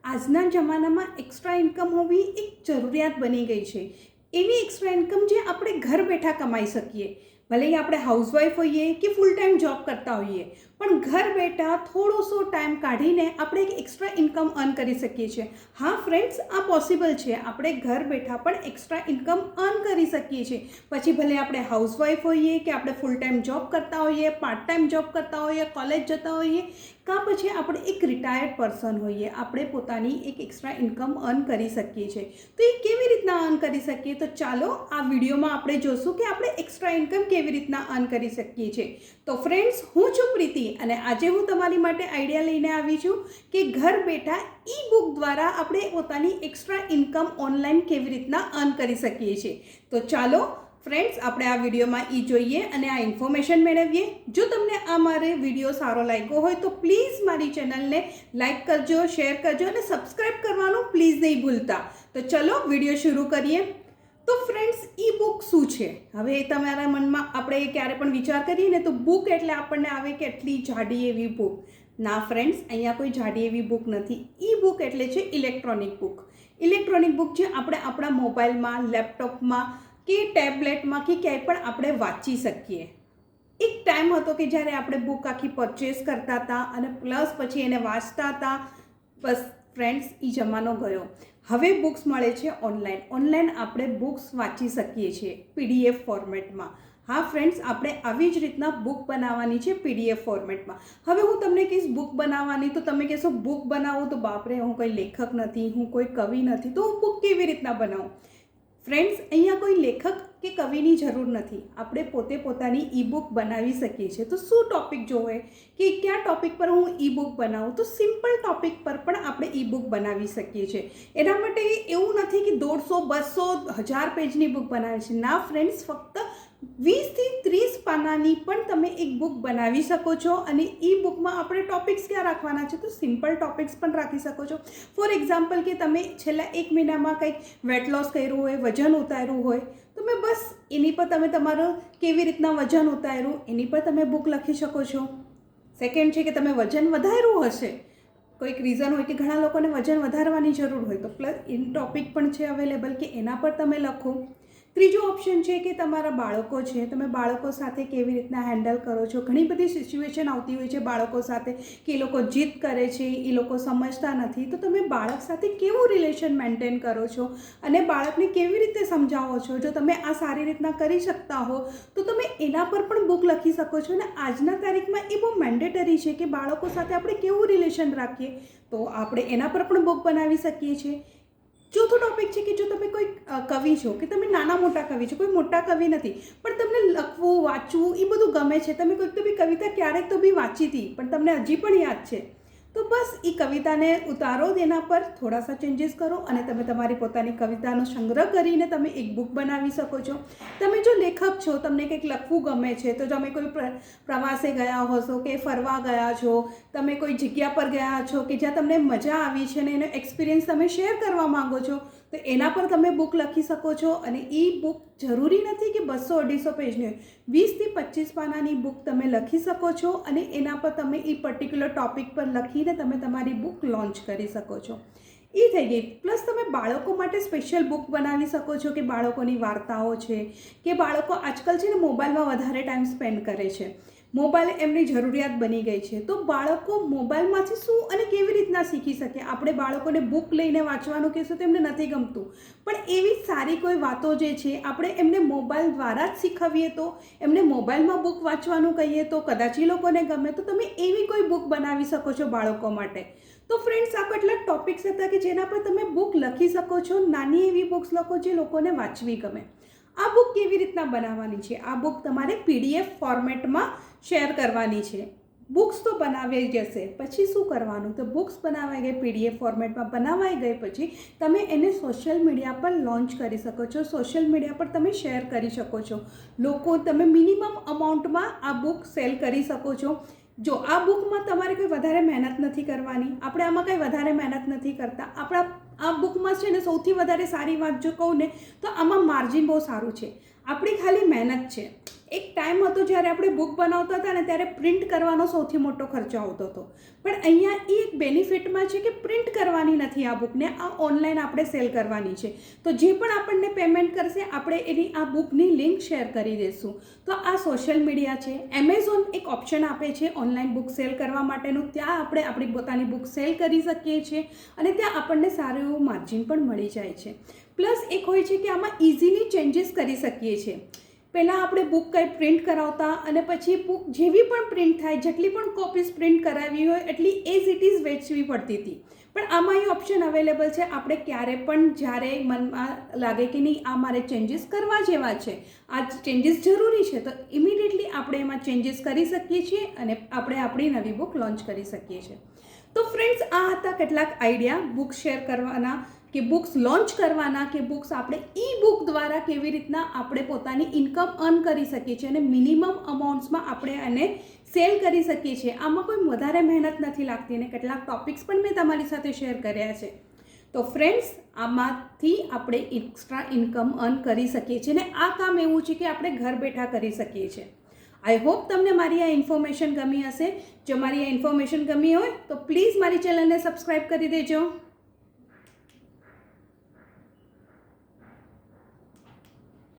આજના જમાનામાં extra income હોવી એક જરૂરિયાત બની ગઈ છે. એવી એક્સ્ટ્રા ઇન્કમ જે આપણે ઘર બેઠા કમાઈ શકીએ. ભલે આપણે હાઉસવાઈફ હોઈએ કે ફૂલ ટાઈમ જોબ કરતા હોઈએ, પણ ઘર બેઠા થોડોસો ટાઈમ કાઢીને આપણે એક એક્સ્ટ્રા ઇન્કમ અર્ન કરી શકીએ છીએ. હા ફ્રેન્ડ્સ, આ પોસિબલ છે. આપણે ઘર બેઠા પણ એક્સ્ટ્રા ઇન્કમ અર્ન કરી શકીએ છીએ. પછી ભલે આપણે હાઉસવાઈફ હોઈએ કે આપણે ફૂલ ટાઈમ જોબ કરતા હોઈએ, પાર્ટ ટાઈમ જોબ કરતા હોઈએ, કોલેજ જતા હોઈએ, કાં પછી આપણે એક રિટાયર્ડ પર્સન હોઈએ, આપણે પોતાની એક એક્સ્ટ્રા ઇન્કમ અર્ન કરી શકીએ છીએ. તો એ કેવી રીતના અર્ન કરી શકીએ? તો ચાલો આ વિડીયોમાં આપણે જોશું કે આપણે એક્સ્ટ્રા ઇન્કમ કેવી રીતના અર્ન કરી શકીએ છીએ. તો ફ્રેન્ડ્સ, હું છું પ્રીતિ અને આજે હું તમારી માટે આઈડિયા લઈને આવી છું કે ઘર બેઠા ઈ બુક દ્વારા આપણે પોતાની એક્સ્ટ્રા ઇન્કમ ઓનલાઈન કેવી રીતના અર્ન કરી શકીએ છીએ. તો ચાલો ફ્રેન્ડ્સ, આપણે આ વિડીયોમાં જોઈએ અને આ ઇન્ફોર્મેશન મેળવીએ. જો તમને આ મારો વિડીયો સારો લાગ્યો હોય તો પ્લીઝ મારી ચેનલને લાઇક કરજો, શેર કરજો અને સબસ્ક્રાઈબ કરવાનું પ્લીઝ નહીં ભૂલતા. તો ચલો વિડીયો શરૂ કરીએ. તો ફ્રેન્ડ્સ, ઈ બુક શું છે? હવે તમારા મનમાં આપણે ક્યારે પણ વિચાર કરીએ ને તો બુક એટલે આપણને આવે કે એટલી જાડી એવી બુક. ના ફ્રેન્ડ્સ, અહીંયા કોઈ જાડી એવી બુક નથી. ઈ બુક એટલે છે ઇલેક્ટ્રોનિક બુક. ઇલેક્ટ્રોનિક બુક જે આપણે આપણા મોબાઈલમાં, લેપટોપમાં કે ટેબ્લેટમાં કે ક્યાંય પણ આપણે વાંચી શકીએ. એક ટાઈમ હતો કે જ્યારે આપણે બુક આખી પરચેસ કરતા હતા અને પ્લસ પછી એને વાંચતા હતા. બસ ફ્રેન્ડ્સ, એ જમાનો ગયો. હવે બુક્સ મળે છે ઓનલાઈન. ઓનલાઈન આપણે બુક્સ વાંચી શકીએ છીએ PDF ફોર્મેટમાં. હા ફ્રેન્ડ્સ, આપણે આવી જ રીતના બુક બનાવવાની છે PDF ફોર્મેટમાં. હવે હું તમને કહીશ બુક બનાવવાની તો તમે કહેશો બુક બનાવું તો બાપરે, હું કોઈ લેખક નથી, હું કોઈ કવિ નથી, તો હું બુક કેવી રીતના બનાવું? ફ્રેન્ડ્સ, અહીંયા કોઈ લેખક કે કવિની જરૂર નથી. આપણે પોતે પોતાની ઈ બુક બનાવી શકીએ છીએ. તો શું ટૉપિક જોવે કે કયા ટૉપિક પર હું ઈ બુક બનાવું? તો સિમ્પલ ટૉપિક પર પણ આપણે ઈ બુક બનાવી શકીએ છીએ. એના માટે એવું નથી કે 150, 200, 1000 પેજની બુક બનાવે છે. ના ફ્રેન્ડ્સ, ફક્ત 20 થી 30 પાનાની પણ તમે એક બુક બનાવી શકો છો. અને ઈ બુકમાં આપણે ટૉપિક્સ ક્યાં રાખવાના છે? તો સિમ્પલ ટૉપિક્સ પણ રાખી શકો છો. ફોર એક્ઝામ્પલ કે તમે છેલ્લા 1 મહિનામાં કંઈક વેટ લોસ કર્યું હોય, વજન ઉતાર્યું હોય, તો મેં બસ એની પર તમે તમારું કેવી રીતના વજન ઉતાર્યું એની પર તમે બુક લખી શકો છો. સેકન્ડ છે કે તમે વજન વધાર્યું હશે, કોઈક રીઝન હોય કે ઘણા લોકોને વજન વધારવાની જરૂર હોય, તો પ્લસ એની ટૉપિક પણ છે અવેલેબલ કે એના પર તમે લખો. ત્રીજો ઓપ્શન છે કે તમારા બાળકો છે, તમે બાળકો સાથે કેવી રીતના હેન્ડલ કરો છો. ઘણી બધી સિચ્યુએશન આવતી હોય છે બાળકો સાથે કે એ લોકો જીદ કરે છે, એ લોકો સમજતા નથી, તો તમે બાળક સાથે કેવું રિલેશન મેન્ટેન કરો છો અને બાળકને કેવી રીતે સમજાવો છો. જો તમે આ સારી રીતના કરી શકતા હો તો તમે એના પર પણ બુક લખી શકો છો. અને આજના તારીખમાં એ બહુ મેન્ડેટરી છે કે બાળકો સાથે આપણે કેવું રિલેશન રાખીએ, તો આપણે એના પર પણ બુક બનાવી શકીએ છીએ. ચોથો ટૉપિક છે કે જો તમે કોઈ કવિ છો કે તમે નાના મોટા કવિ છો, કોઈ મોટા કવિ નથી, પણ તમને લખવું, વાંચવું એ બધું ગમે છે, તમે કોઈક તો બી કવિતા ક્યારેક તો બી વાંચી હતી પણ તમને હજી પણ યાદ છે, તો બસ એ કવિતાને ઉતારો, એના પર થોડાસા ચેન્જીસ કરો અને તમે તમારી પોતાની કવિતાનો સંગ્રહ કરીને તમે એક બુક બનાવી શકો છો. તમે જો લેખક છો, તમને કંઈક લખવું ગમે છે, તો તમે કોઈ પ્રવાસે ગયા હશો કે ફરવા ગયા છો, તમે કોઈ જગ્યા પર ગયા છો કે જ્યાં તમને મજા આવી છે અને એનો એક્સપિરિયન્સ તમે શેર કરવા માંગો છો, તો એના પર તમે બુક લખી શકો છો. અને એ બુક જરૂરી નથી કે 200-250 પેજની હોય, 20 થી 25 પાનાની બુક તમે લખી શકો છો અને એના પર તમે એ પર્ટિક્યુલર ટૉપિક પર લખીને તમે તમારી બુક લોન્ચ કરી શકો છો. એ થઈ ગઈ. પ્લસ તમે બાળકો માટે સ્પેશિયલ બુક બનાવી શકો છો કે બાળકોની વાર્તાઓ છે કે બાળકો આજકાલ છે ને મોબાઈલમાં વધારે ટાઈમ સ્પેન્ડ કરે છે, મોબાઈલ એમની જરૂરિયાત બની ગઈ છે, તો બાળકો મોબાઈલમાંથી શું અને કેવી રીતના શીખી શકે? આપણે બાળકોને બુક લઈને વાંચવાનું કહીશું તો એમને નથી ગમતું, પણ એવી સારી કોઈ વાતો જે છે આપણે એમને મોબાઈલ દ્વારા જ શીખવીએ, તો એમને મોબાઈલમાં બુક વાંચવાનું કહીએ તો કદાચ એ લોકોને ગમે, તો તમે એવી કોઈ બુક બનાવી શકો છો બાળકો માટે. તો ફ્રેન્ડ્સ, આ કેટલાક ટૉપિક્સ હતા કે જેના પર તમે બુક લખી શકો છો. નાની એવી બુક્સ લખો જે લોકોને વાંચવી ગમે. આ બુક કેવી રીતના બનાવવાની છે? આ બુક તમારે PDF ફોર્મેટમાં શેર કરવાની છે. બુક્સ તો બનાવાઈ જશે, પછી શું કરવાનું? તો બુક્સ બનાવાઈ ગઈ, PDF ફોર્મેટમાં બનાવાઈ ગઈ પછી તમે એને સોશિયલ મીડિયા પર લોન્ચ કરી શકો છો. સોશિયલ મીડિયા પર તમે શેર કરી શકો છો. લોકો, તમે મિનિમમ અમાઉન્ટમાં આ બુક સેલ કરી શકો છો. જો આ બુકમાં તમારે કોઈ વધારે મહેનત નથી કરવાની, આપણે આમાં કંઈ વધારે મહેનત નથી કરતા. આ બુકમાં છે ને સૌથી વધારે સારી વાત જો કહું ને તો આમાં માર્જિન બહુ સારું છે. આપણી ખાલી મહેનત છે. એક ટાઈમ હતો જ્યારે આપણે બુક બનાવતા હતા ને ત્યારે પ્રિન્ટ કરવાનો સૌથી મોટો ખર્ચો આવતો હતો, પણ અહીંયા એ એક બેનિફિટમાં છે કે પ્રિન્ટ કરવાની નથી આ બુકને, આ ઓનલાઈન આપણે સેલ કરવાની છે. તો જે પણ આપણને પેમેન્ટ કરશે આપણે એની આ બુકની લિંક શેર કરી દઈશું. તો આ સોશિયલ મીડિયા છે. એમેઝોન એક ઓપ્શન આપે છે ઓનલાઈન બુક સેલ કરવા માટેનું, ત્યાં આપણે આપણી પોતાની બુક સેલ કરી શકીએ છીએ અને ત્યાં આપણને સારું એવું માર્જિન પણ મળી જાય છે. પ્લસ એક હોય છે કે આમાં ઇઝીલી ચેન્જીસ કરી શકીએ છીએ. પહેલાં આપણે બુક કંઈ પ્રિન્ટ કરાવતા અને પછી બુક જેવી પણ પ્રિન્ટ થાય, જેટલી પણ કોપીઝ પ્રિન્ટ કરાવી હોય એટલી એઝ ઇટ ઇઝ વેચવી પડતી હતી. પણ આમાં એ ઓપ્શન અવેલેબલ છે, આપણે ક્યારે પણ જ્યારે મનમાં લાગે કે નહીં આ મારે ચેન્જીસ કરવા જેવા છે, આ ચેન્જીસ જરૂરી છે, તો ઇમિડિયેટલી આપણે એમાં ચેન્જીસ કરી શકીએ છીએ અને આપણે આપણી નવી બુક લોન્ચ કરી શકીએ છીએ. તો ફ્રેન્ડ્સ, આ હતા કેટલાક આઈડિયા બુક શેર કરવાના કે બુક્સ લોન્ચ કરવાના, કે બુક્સ આપણે ઈ બુક દ્વારા કેવી રીતના આપણે પોતાની ઇન્કમ અર્ન કરી શકીએ છીએ અને મિનિમમ અમાઉન્ટ્સમાં આપણે એને સેલ કરી શકીએ છીએ. આમાં કોઈ વધારે મહેનત નથી લાગતી અને કેટલાક ટોપિક્સ પણ મેં તમારી સાથે શેર કર્યા છે. તો ફ્રેન્ડ્સ, આમાંથી આપણે એક્સ્ટ્રા ઇન્કમ અર્ન કરી શકીએ છીએ અને આ કામ એવું છે કે આપણે ઘર બેઠા કરી શકીએ છીએ. આઈ હોપ તમને મારી આ ઇન્ફોર્મેશન ગમી હશે. જો મારી આ ઇન્ફોર્મેશન ગમી હોય તો પ્લીઝ મારી ચેનલને સબસ્ક્રાઈબ કરી દેજો.